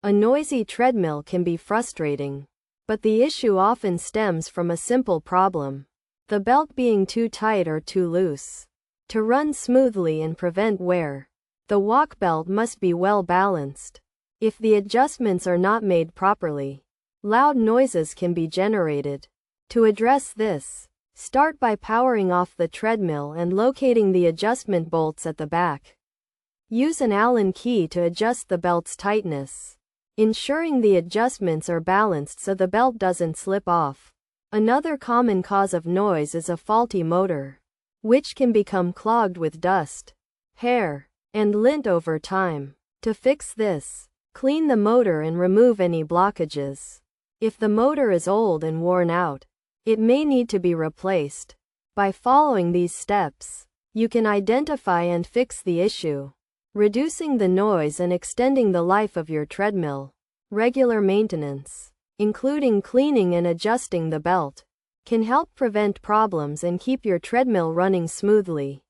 A noisy treadmill can be frustrating, but the issue often stems from a simple problem: the belt being too tight or too loose. To run smoothly and prevent wear, the walk belt must be well balanced. If the adjustments are not made properly, loud noises can be generated. To address this, start by powering off the treadmill and locating the adjustment bolts at the back. Use an Allen key to adjust the belt's tightness, ensuring the adjustments are balanced so the belt doesn't slip off. Another common cause of noise is a faulty motor, which can become clogged with dust, hair, and lint over time. To fix this, clean the motor and remove any blockages. If the motor is old and worn out, it may need to be replaced. By following these steps, you can identify and fix the issue, reducing the noise and extending the life of your treadmill. Regular maintenance, including cleaning and adjusting the belt, can help prevent problems and keep your treadmill running smoothly.